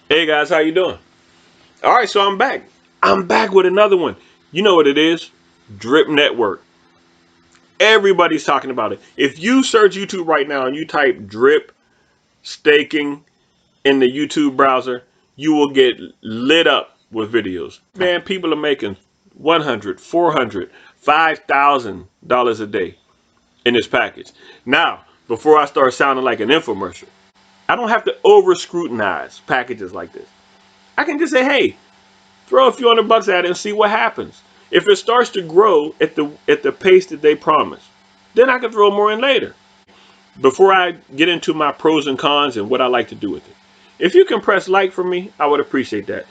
Hey guys, how you doing? All right, so I'm back. I'm back with another one. You know what it is? Drip Network. Everybody's talking about it. If you search YouTube right now and you type drip staking in the YouTube browser, you will get lit up with videos. Man, people are making $100, $400, $5,000 a day in this package. Now, before I start sounding like an infomercial, I don't have to over scrutinize packages like this. I can just say, hey, throw a few $100 at it and see what happens. If it starts to grow at the pace that they promise, then I can throw more in later. Before I get into my pros and cons and what I like to do with it, if you can press like for me, I would appreciate that.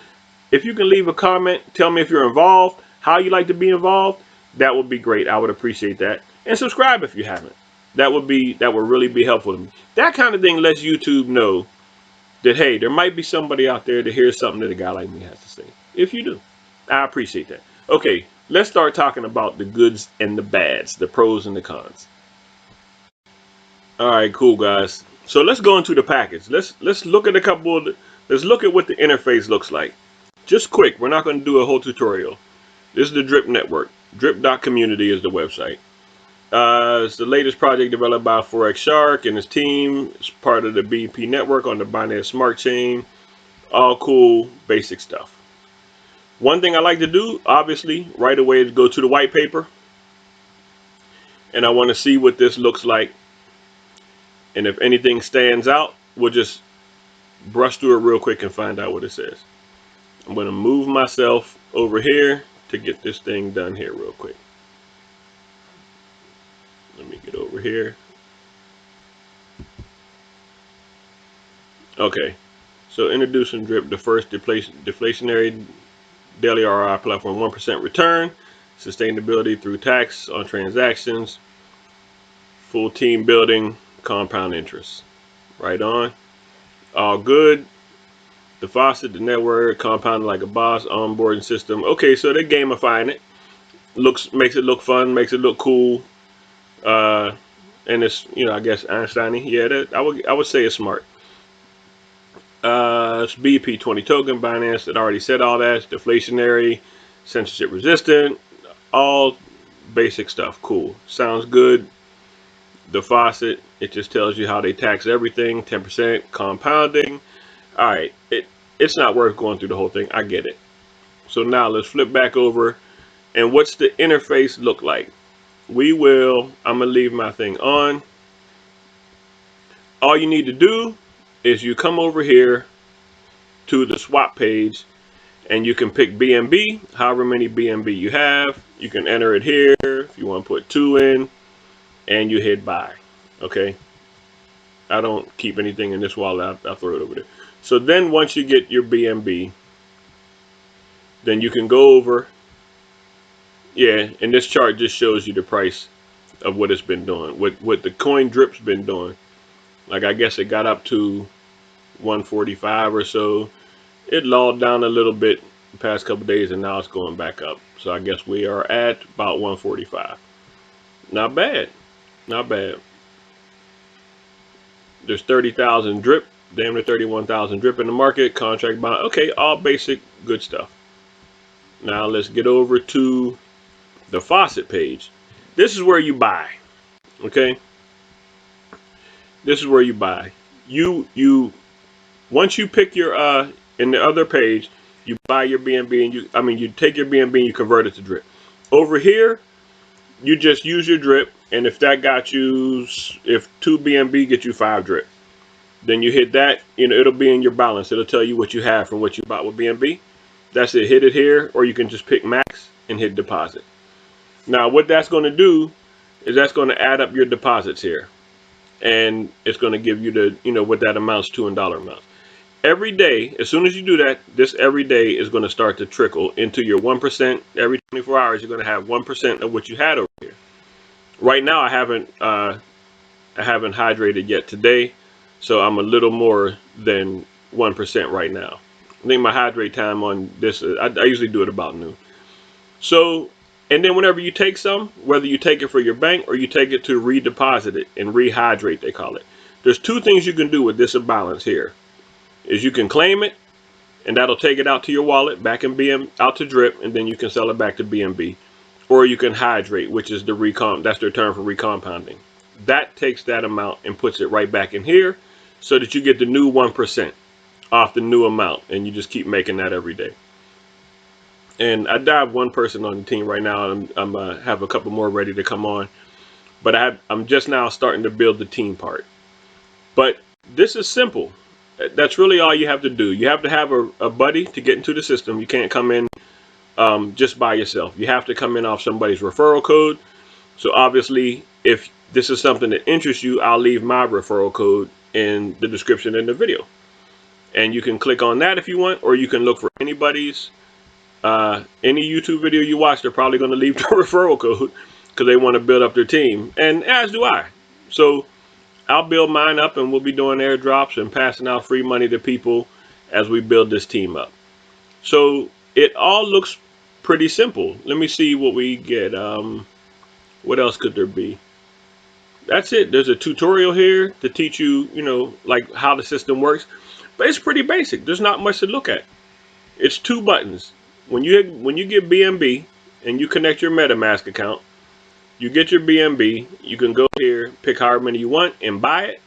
If you can leave a comment, tell me if you're involved, how you like to be involved, that would be great. I would appreciate that. And subscribe if you haven't. That would really be helpful to me. That kind of thing lets YouTube know that, hey, there might be somebody out there to hear something that a guy like me has to say. If you do, I appreciate that. Okay, let's start talking about the goods and the bads, the pros and the cons. All right, cool guys. So let's go into the package. Let's look at a couple of let's look at what the interface looks like. Just quick, we're not going to do a whole tutorial. This is the Drip Network. Drip.community is the website. It's the latest project developed by Forex Shark and his team. It's part of the BNB network on the Binance Smart Chain. All cool, basic stuff. One thing I like to do, obviously, right away is go to the white paper. And I want to see what this looks like. And if anything stands out, we'll just brush through it real quick and find out what it says. I'm going to move myself over here to get this thing done here real quick. Let me get over here. Okay, so introducing Drip, the first deflationary daily ROI platform, 1% return, sustainability through tax on transactions, full team building, compound interest. Right on. All good. The faucet, the network, compounded like a boss, onboarding system. Okay, so they're gamifying it. Makes it look fun, makes it look cool. And it's, I guess Einstein-y. Yeah, I would say it's smart. It's BP20 token, Binance that already said all that. It's deflationary, censorship resistant, all basic stuff. Cool. Sounds good. The faucet, it just tells you how they tax everything, 10% compounding. All right, it's not worth going through the whole thing. I get it. So now let's flip back over. And what's the interface look like? I'm going to leave my thing on. All you need to do is you come over here to the swap page and you can pick BNB, however many BNB you have. You can enter it here if you want to put 2 in, and you hit buy. Okay, I don't keep anything in this wallet. I'll throw it over there. So then once you get your BNB, then you can go over. Yeah, and this chart just shows you the price of what it's been doing, what the coin drip's been doing. Like, I guess it got up to 145 or so. It lulled down a little bit the past couple days, and now it's going back up. So I guess we are at about 145. Not bad. Not bad. There's 30,000 drip, damn near 31,000 drip in the market. Contract bond. Okay, all basic good stuff. Now let's get over to the faucet page. This is where you buy. Okay? This is where you buy. Once you pick your in the other page, you buy your BNB and you take your BNB and you convert it to drip. Over here, you just use your drip, and if 2 BNB get you 5 drip, then you hit that, it'll be in your balance. It'll tell you what you have from what you bought with BNB. That's it. Hit it here, or you can just pick max and hit deposit. Now what that's going to do is that's going to add up your deposits here, and it's going to give you the what that amounts to in dollar amounts. Every day, as soon as you do that, this every day is going to start to trickle into your 1%. Every 24 hours, you're going to have 1% of what you had over here. Right now, I haven't hydrated yet today, so I'm a little more than 1% right now. I think my hydrate time on this, I usually do it about noon. So, and then whenever you take some, whether you take it for your bank or you take it to redeposit it and rehydrate, they call it. There's 2 things you can do with this imbalance here. Is you can claim it, and that'll take it out to your wallet, back in out to Drip, and then you can sell it back to BNB. Or you can hydrate, which is that's their term for recompounding. That takes that amount and puts it right back in here so that you get the new 1% off the new amount, and you just keep making that every day. And I have one person on the team right now. I'm have a couple more ready to come on, but I'm just now starting to build the team part. But this is simple. That's really all you have to do. You have to have a buddy to get into the system. You can't come in just by yourself. You have to come in off somebody's referral code. So obviously, if this is something that interests you, I'll leave my referral code in the description in the video. And you can click on that if you want, or you can look for anybody's, any YouTube video you watch, they're probably going to leave the referral code because they want to build up their team. And as do I. So I'll build mine up, and we'll be doing airdrops and passing out free money to people as we build this team up. So it all looks pretty simple. Let me see what we get. What else could there be? That's it. There's a tutorial here to teach you, like how the system works. But it's pretty basic. There's not much to look at. It's 2 buttons. When you get BNB and you connect your MetaMask account, you get your BNB. You can go here, pick however many you want, and buy it.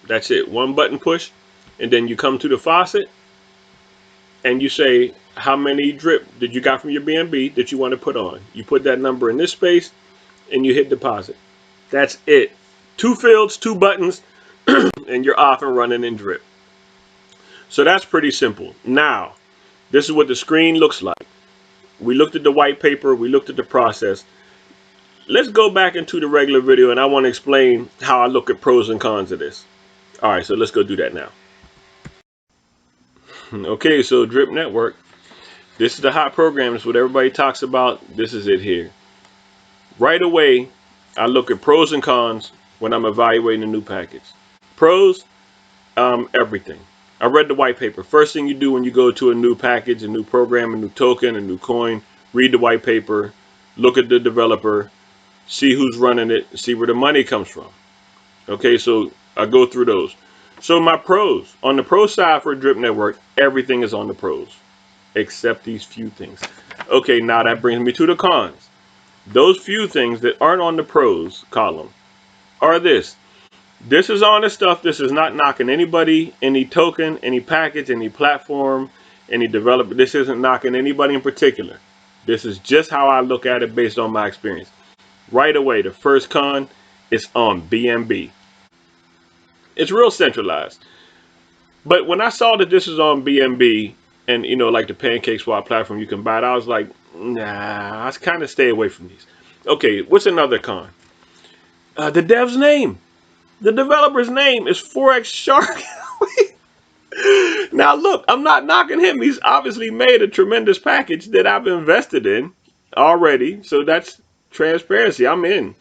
That's it. 1 button push. And then you come to the faucet and you say how many drip did you got from your BNB that you want to put on. You put that number in this space and you hit deposit. That's it. 2 fields, 2 buttons, and you're off and running in Drip. So that's pretty simple. Now, this is what the screen looks like. We looked at the white paper. We looked at the process. Let's go back into the regular video, and I want to explain how I look at pros and cons of this. All right, so let's go do that now. Okay, so Drip Network. This is the hot program. It's what everybody talks about. This is it here. Right away, I look at pros and cons when I'm evaluating a new package. Pros, everything. I read the white paper. First thing you do when you go to a new package, a new program, a new token, a new coin, read the white paper, look at the developer, see who's running it, see where the money comes from. Okay, so I go through those. So my pros, on the pro side for Drip Network, everything is on the pros, except these few things. Okay, now that brings me to the cons. Those few things that aren't on the pros column are this. This is honest stuff. This is not knocking anybody, any token, any package, any platform, any developer. This isn't knocking anybody in particular. This is just how I look at it based on my experience. Right away, the first con is on BNB. It's real centralized. But when I saw that this is on BNB and, like the pancake swap platform, you can buy it, I was like, nah, I kind of stay away from these. Okay, what's another con? The dev's name. The developer's name is Forex Shark. Now look, I'm not knocking him. He's obviously made a tremendous package that I've invested in already. So that's transparency. I'm in.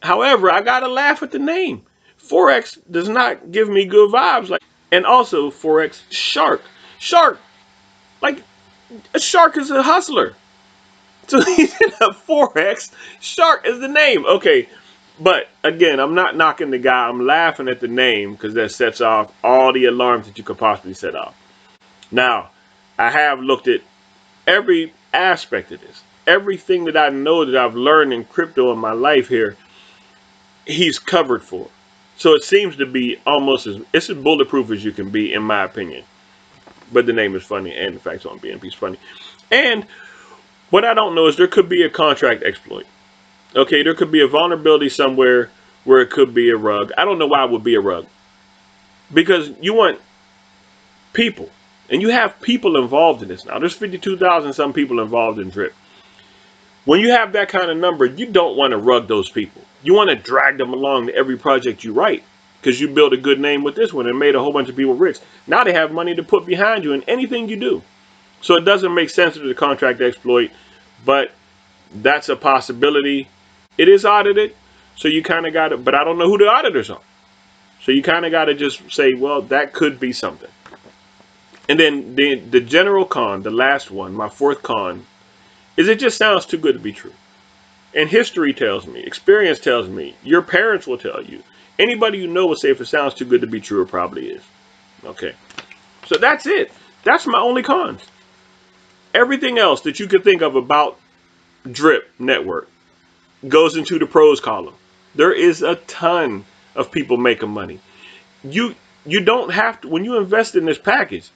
However, I gotta laugh at the name. Forex does not give me good vibes. And also Forex Shark. Shark. Like a shark is a hustler. So he's in a Forex. Shark is the name. Okay. But again, I'm not knocking the guy. I'm laughing at the name because that sets off all the alarms that you could possibly set off. Now, I have looked at every aspect of this. Everything that I know that I've learned in crypto in my life here, he's covered for. So it seems to be almost it's as bulletproof as you can be, in my opinion. But the name is funny, and the facts on BNB is funny. And what I don't know is there could be a contract exploit. Okay, there could be a vulnerability somewhere where it could be a rug. I don't know why it would be a rug. Because you want people. And you have people involved in this now. There's 52,000 some people involved in Drip. When you have that kind of number, you don't want to rug those people. You want to drag them along to every project you write. Because you built a good name with this one and made a whole bunch of people rich. Now they have money to put behind you in anything you do. So it doesn't make sense to the contract exploit. But that's a possibility. It is audited, so you kind of got to, but I don't know who the auditors are. So you kind of got to just say, well, that could be something. And then the general con, the last one, my fourth con, is it just sounds too good to be true. And history tells me, experience tells me, your parents will tell you. Anybody you know will say if it sounds too good to be true, it probably is. Okay. So that's it. That's my only cons. Everything else that you could think of about Drip Network goes into the pros column. There is a ton of people making money. You don't have to, when you invest in this package,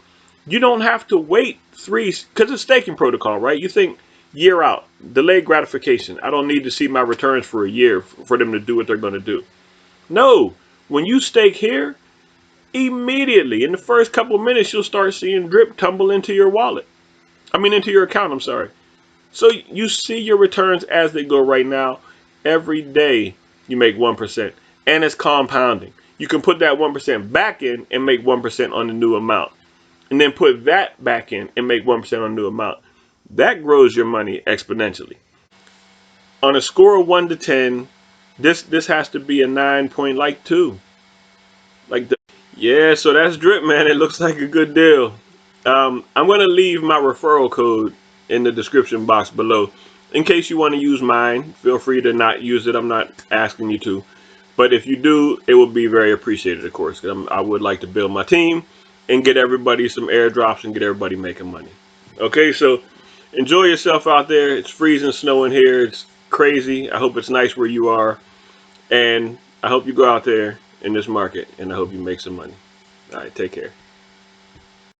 you don't have to wait because it's staking protocol, right? You think year out, delayed gratification. I don't need to see my returns for a year for them to do what they're going to do. No, when you stake here, immediately in the first couple of minutes, you'll start seeing drip tumble into your wallet. Into your account, I'm sorry. So you see your returns as they go right now. Every day you make 1%, and it's compounding. You can put that 1% back in and make 1% on the new amount, and then put that back in and make 1% on the new amount. That grows your money exponentially. On a score of 1 to 10, this has to be a 9.2. Yeah, so that's drip, man. It looks like a good deal. I'm going to leave my referral code in the description box below. In case you want to use mine, feel free to not use it. I'm not asking you to. But if you do, it will be very appreciated, of course. I would like to build my team and get everybody some airdrops and get everybody making money. Okay, so enjoy yourself out there. It's freezing, snowing here. It's crazy. I hope it's nice where you are. And I hope you go out there in this market, and I hope you make some money. All right, take care.